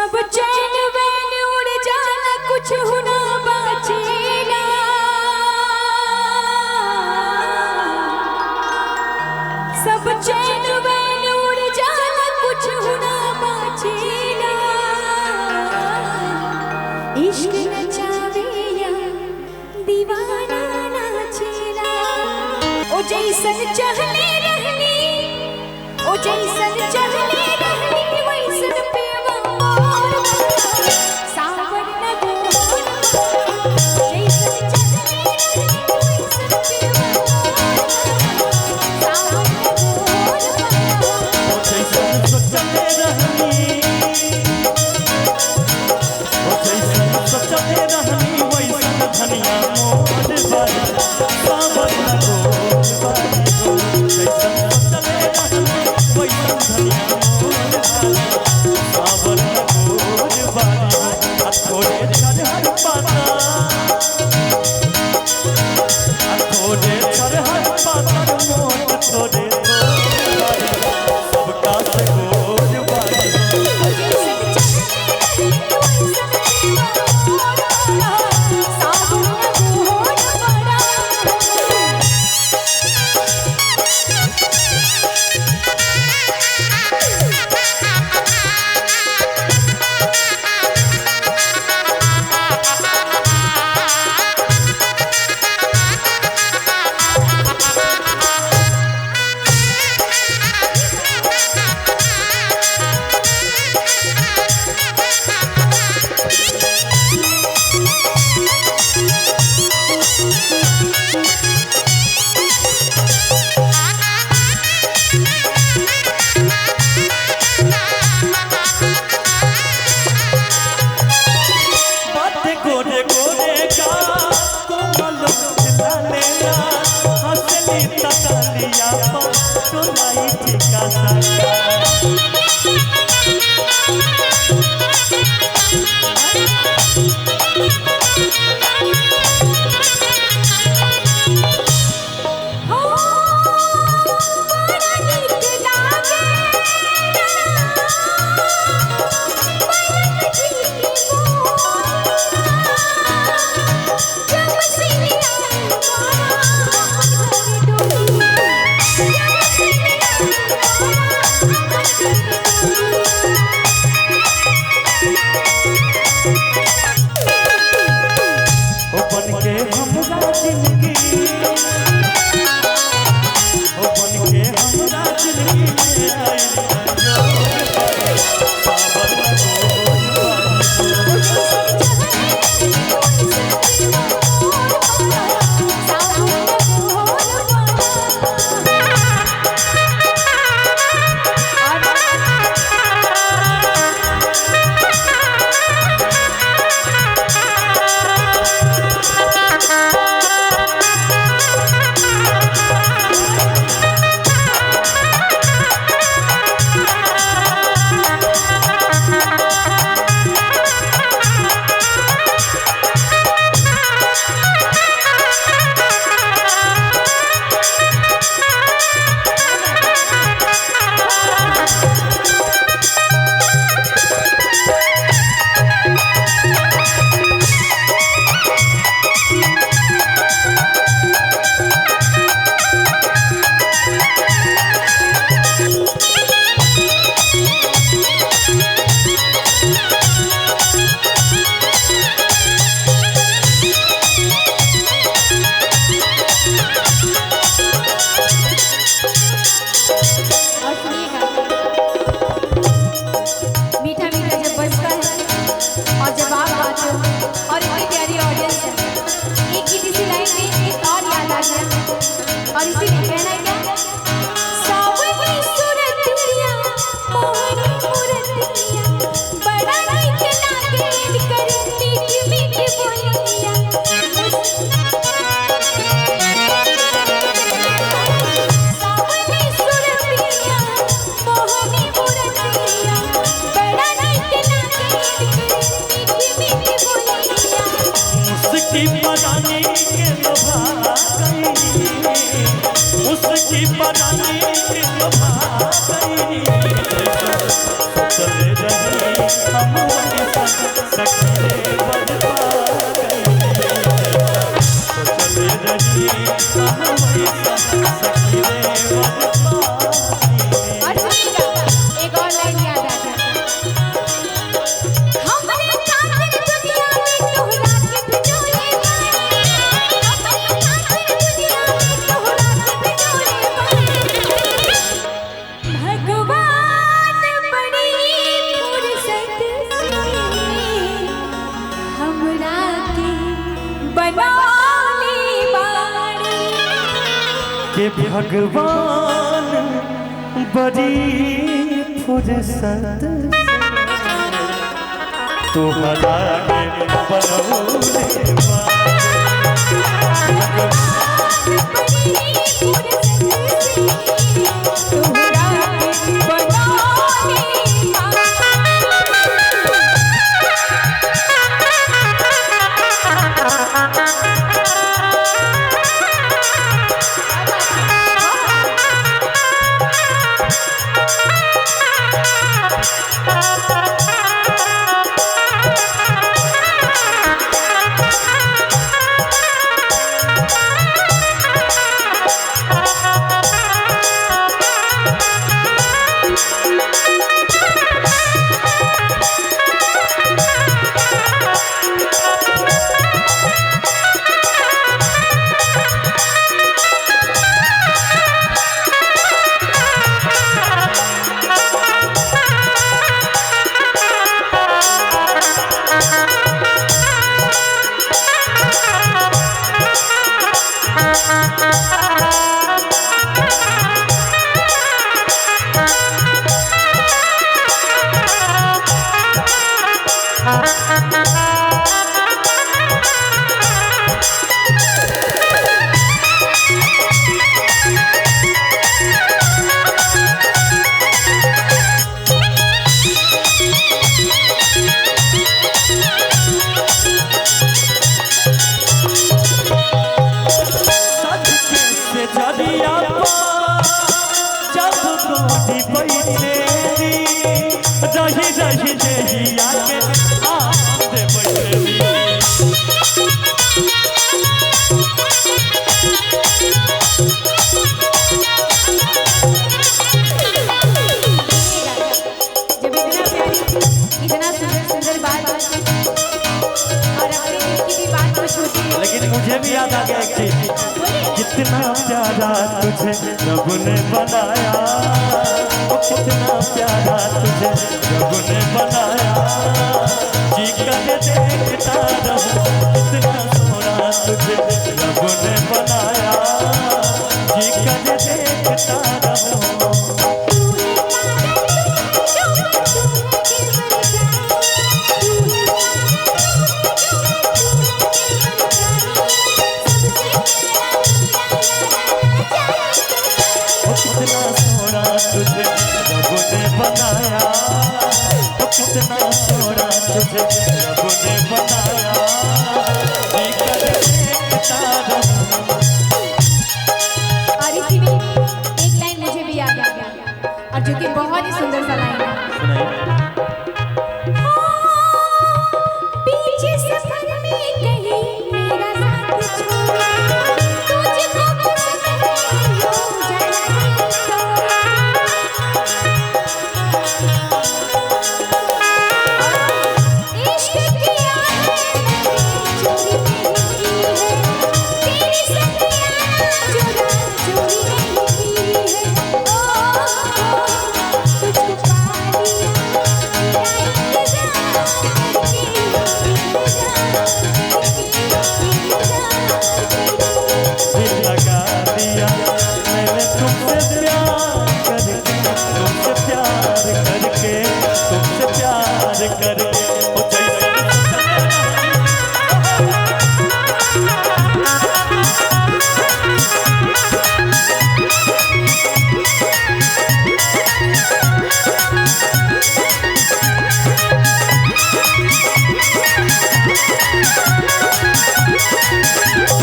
सब चैन वैन उड़ जाना कुछ होना बचेगा। सब चैन वैन उड़ जाना कुछ होना बचेगा। इश्क नचावे या दीवाना नाचेला। ओ जैसन चहले रहनी, ओ जैसन चहले रहनी वैसन पेवा मोर सावन न गोर। जैसन चहले रहनी वैसन पेवा सावन न गोर। ओ जैसन सोचले रहनी, ओ जैसन सोचले रहनी वैसन धनिया मोर बारी सावन न गोर बारी हो। जैसन सोचले रहनी वैसन धनिया मोर बारी सावन न गोर बारी हो। आ थोड़े चढ़हर पाता, आ थोड़े चढ़हर पातर मोट थोड़े बारी सबका से गोर बारी हो। ओ जैसन चहले रहनी वैसन पेवा मोर सावन न गोर बड़ा। बातें गोरे गोरे का कोमल दिला लेना हंसली तकालिया पर टोलाई टिका सा। हो बड़ा नीक लागे बरख जी की बूंद। जब से आई बाहर डोली, जब से आई ओ बन के हमरा जिंदगी, ओ बन के हमरा जिंदगी में आई संजोग बारी सावन न गोर बारी हो। और सुनिएगा, मीठा मीठा जब बजता है और जब आप गाते हो और इतनी प्यारी ऑडियंस है, एक गीत इसी लाइन में एक और याद आ गया और इसी में कहना है क्या, सावनी सूरतिया मोहनी मूरतिया बड़ा नीक लागे कर मीठी मीठी बोलिया। सावनी सूरतिया मोहनी मूरतिया बड़ा नीक लागे कर मीठी मीठी बोलिया। उसकी परानी के लोभा गई, उसकी परानी के लोभा गई। चले रही हम वैसन सखी रे बजपा सोचले रही हम वैसन सखी रे बजपा। और सुनिएगा एक और लाइन याद आ गया। हमरे खातिर दुनिया में तोहरा के बिजोले बानी, हमरे खातिर दुनिया में तोहरा के बिजोले बानी। भगवान बड़ी फुर्सत से हमरा के बनौले बानी। के भगवान बड़ी फुर्सत तोहरा के बनौले बा। रही देहिया के आंद बैठली जब इतना सुंदर बात और अपने दिल की भी बात कुछ होती है। लेकिन मुझे भी याद आ गया एक चीज, कितना प्यारा तुझे रब ने बनाया, कितना प्यारा तुझे रब ने बनाया, जी कर देखता रहूं कितना सोना तुझे रब ने बनाया, जी कर देखता रहूं। कितना सोना तुझे रब ने बनाया, कितना सोना तुझे रब ने बनाया।